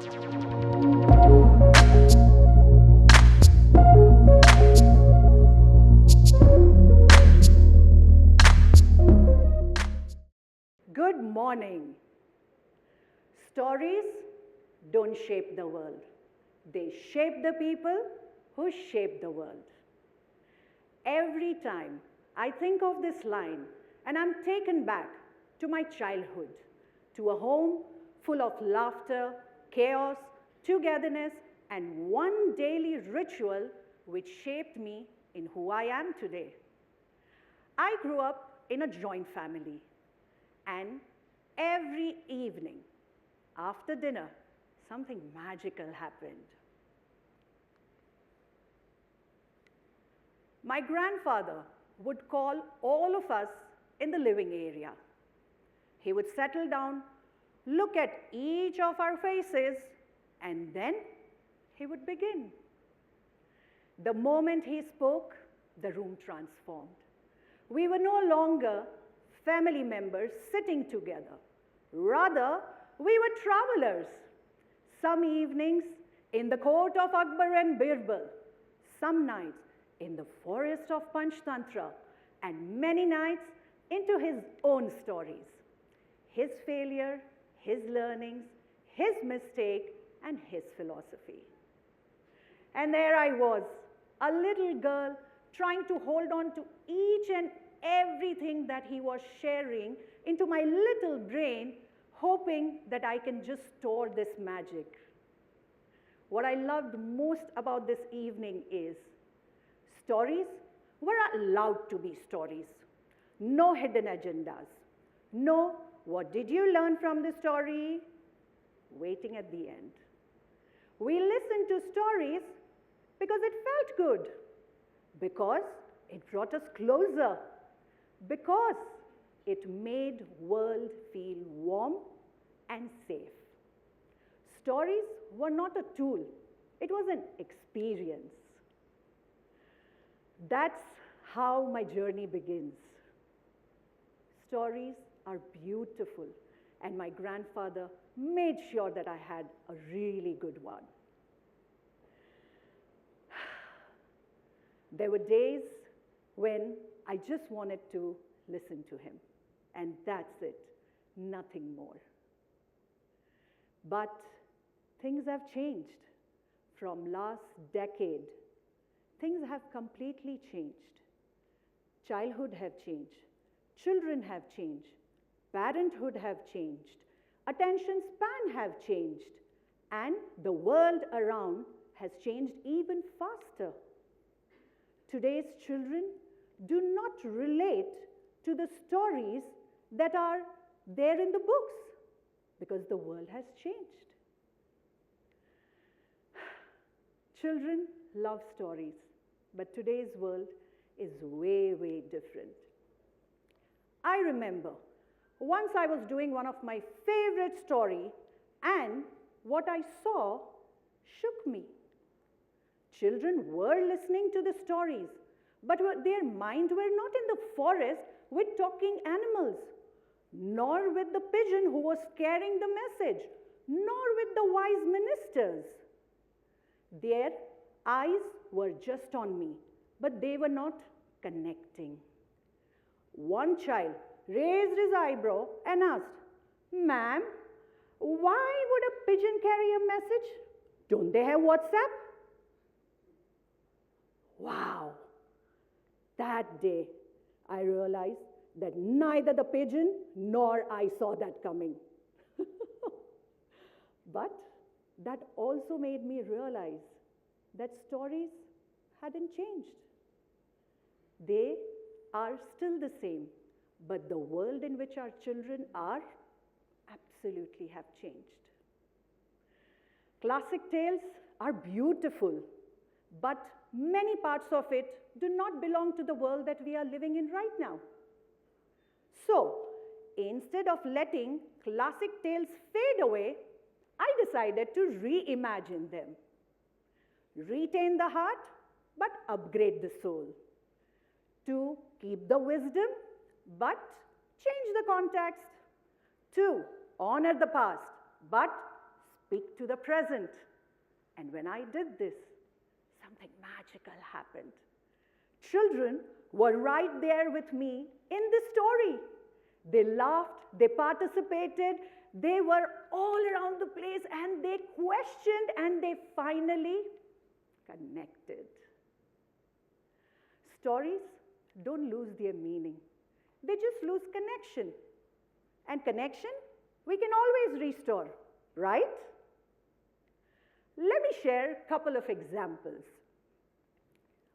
Good morning. Stories don't shape the world. They shape the people who shape the world. Every time I think of this line, and I'm taken back to my childhood, to a home full of laughter, chaos, togetherness, and one daily ritual which shaped me in who I am today. I grew up in a joint family, and every evening after dinner, something magical happened. My grandfather would call all of us in the living area. He would settle down, look at each of our faces, and then he would begin. The moment he spoke, the room transformed. We were no longer family members sitting together. Rather, we were travelers. Some evenings in the court of Akbar and Birbal, some nights in the forest of Panchtantra, and many nights into his own stories. His failure, his learnings, his mistake, and his philosophy. And there I was, a little girl trying to hold on to each and everything that he was sharing into my little brain, hoping that I can just store this magic. What I loved most about this evening is stories were allowed to be stories. No hidden agendas. No, what did you learn from the story? Waiting at the end. We listened to stories because it felt good, because it brought us closer, because it made world feel warm and safe. Stories were not a tool, it was an experience. That's how my journey begins. Stories are beautiful, and my grandfather made sure that I had a really good one. There were days when I just wanted to listen to him, and that's it, nothing more. But things have changed. From last decade, things have completely changed. Childhood have changed, children have changed, parenthood have changed, attention span have changed, and the world around has changed even faster. Today's children do not relate to the stories that are there in the books because the world has changed. Children love stories, but today's world is way, way different. I remember once I was doing one of my favorite stories, and what I saw shook me. Children were listening to the stories, but their minds were not in the forest with talking animals, nor with the pigeon who was carrying the message, nor with the wise ministers. Their eyes were just on me, but they were not connecting. One child raised his eyebrow and asked, "Ma'am, why would a pigeon carry a message? Don't they have WhatsApp?" Wow! That day, I realized that neither the pigeon nor I saw that coming. But that also made me realize that stories hadn't changed. They are still the same, but the world in which our children are absolutely have changed. Classic tales are beautiful, but many parts of it do not belong to the world that we are living in right now. So, instead of letting classic tales fade away, I decided to reimagine them. Retain the heart, but upgrade the soul. To keep the wisdom, but change the context. To honor the past, but speak to the present. And when I did this, something magical happened. Children were right there with me in this story. They laughed, they participated, they were all around the place, and they questioned, and they finally connected. Stories don't lose their meaning. They just lose connection. And connection, we can always restore, right? Let me share a couple of examples.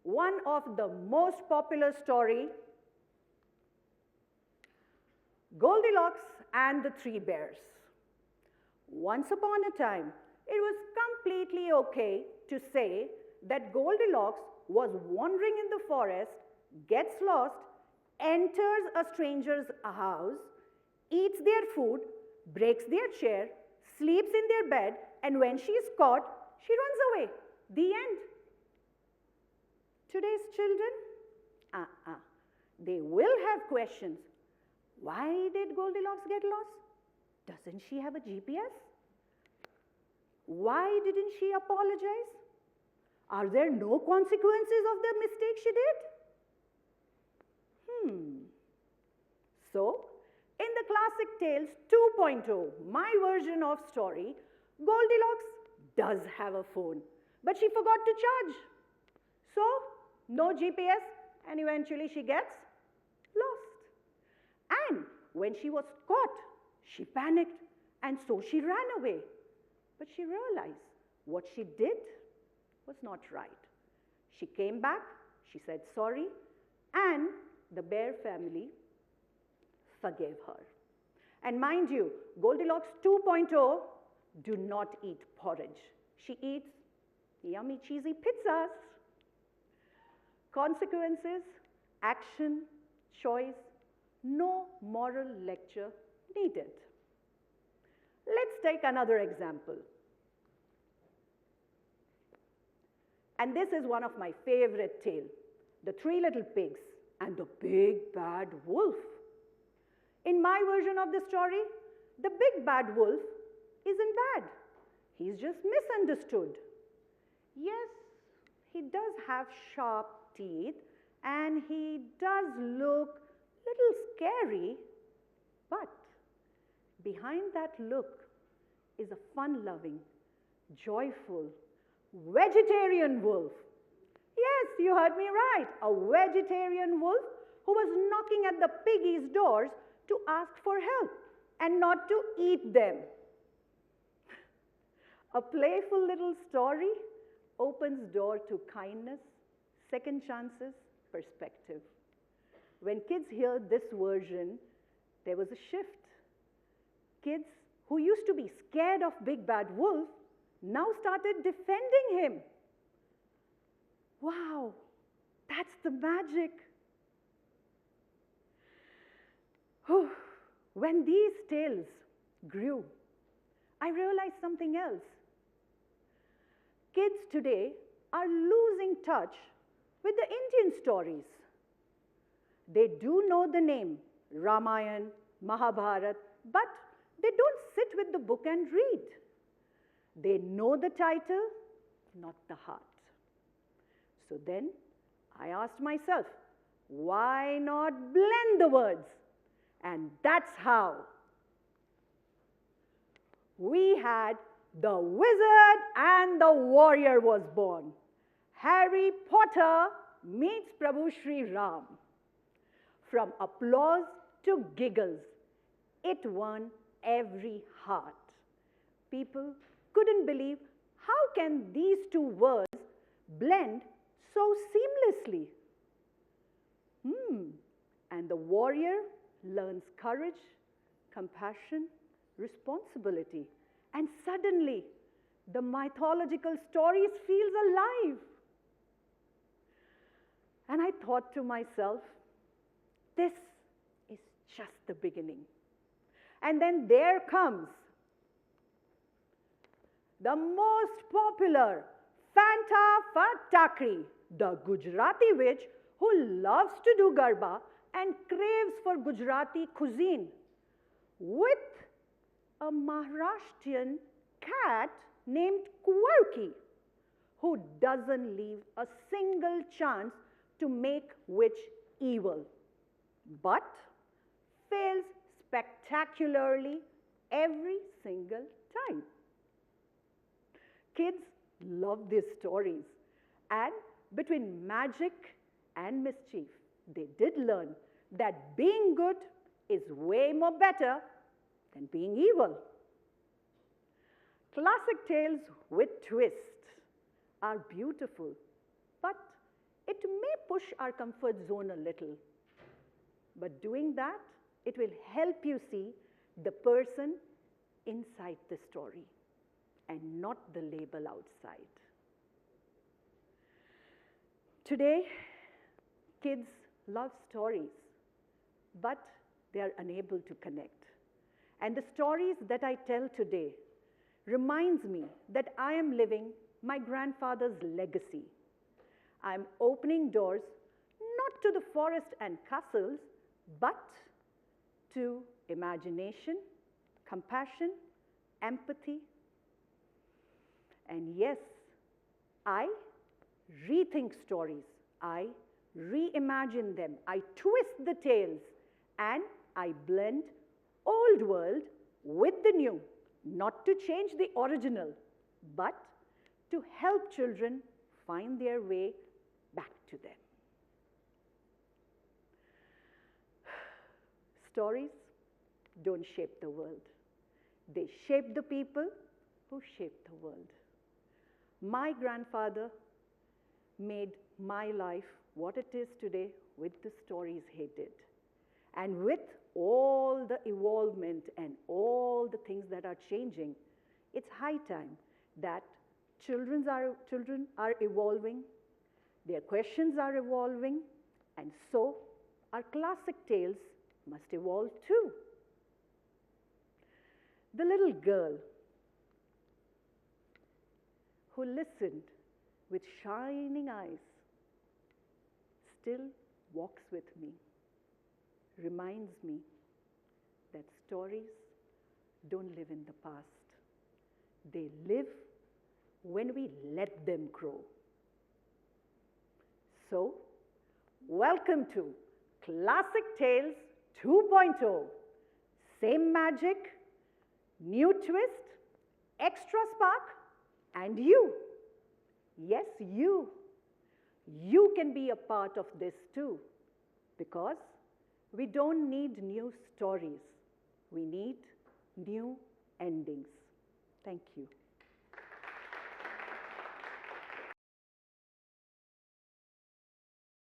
One of the most popular story, Goldilocks and the Three Bears. Once upon a time, it was completely okay to say that Goldilocks was wandering in the forest, gets lost, enters a stranger's house, eats their food, breaks their chair, sleeps in their bed, and when she is caught, she runs away. The end. Today's children, they will have questions. Why did Goldilocks get lost? Doesn't she have a GPS? Why didn't she apologize? Are there no consequences of the mistake she did? So, in the Classic Tales 2.0, my version of story, Goldilocks does have a phone, but she forgot to charge. So, no GPS, and eventually she gets lost. And when she was caught, she panicked, and so she ran away. But she realized what she did was not right. She came back, she said sorry, and the bear family forgave her. And mind you, Goldilocks 2.0 do not eat porridge. She eats yummy cheesy pizzas. Consequences, action, choice, no moral lecture needed. Let's take another example. And this is one of my favorite tales, The Three Little Pigs and the Big Bad Wolf. In my version of the story, the big bad wolf isn't bad. He's just misunderstood. Yes, he does have sharp teeth and he does look a little scary, but behind that look is a fun-loving, joyful, vegetarian wolf. Yes, you heard me right. A vegetarian wolf who was knocking at the piggies' doors to ask for help and not to eat them. A playful little story opens door to kindness, second chances, perspective. When kids hear this version, there was a shift. Kids who used to be scared of Big Bad Wolf now started defending him. Wow, that's the magic. When these tales grew, I realized something else. Kids today are losing touch with the Indian stories. They do know the name Ramayana, Mahabharata, but they don't sit with the book and read. They know the title, not the heart. So then I asked myself, why not blend the words? And that's how we had The Wizard and the Warrior was born. Harry Potter meets Prabhu Shri Ram. From applause to giggles, it won every heart. People couldn't believe how can these two words blend so seamlessly. And the warrior learns courage, compassion, responsibility, and suddenly the mythological stories feels alive. And I thought to myself, this is just the beginning. And then there comes the most popular Fanta Fatakri, the Gujarati witch who loves to do Garba and craves for Gujarati cuisine with a Maharashtrian cat named Quirky, who doesn't leave a single chance to make witch evil, but fails spectacularly every single time. Kids love these stories, and between magic and mischief, they did learn that being good is way more better than being evil. Classic tales with twists are beautiful, but it may push our comfort zone a little. But doing that, it will help you see the person inside the story and not the label outside. Today, kids love stories, but they are unable to connect. And the stories that I tell today reminds me that I am living my grandfather's legacy. I'm opening doors not to the forest and castles, but to imagination, compassion, empathy. And yes, I rethink stories. I reimagine them. I twist the tales, and I blend old world with the new, not to change the original, but to help children find their way back to them. Stories don't shape the world. They shape the people who shape the world. My grandfather made my life what it is today with the stories he did. And with all the evolvement and all the things that are changing, it's high time that children are evolving, their questions are evolving, and so our classic tales must evolve too. The little girl who listened with shining eyes still walks with me, reminds me that stories don't live in the past. They live when we let them grow. So, welcome to Classic Tales 2.0. Same magic, new twist, extra spark, and you. Yes, you. You can be a part of this too, because we don't need new stories. We need new endings. Thank you.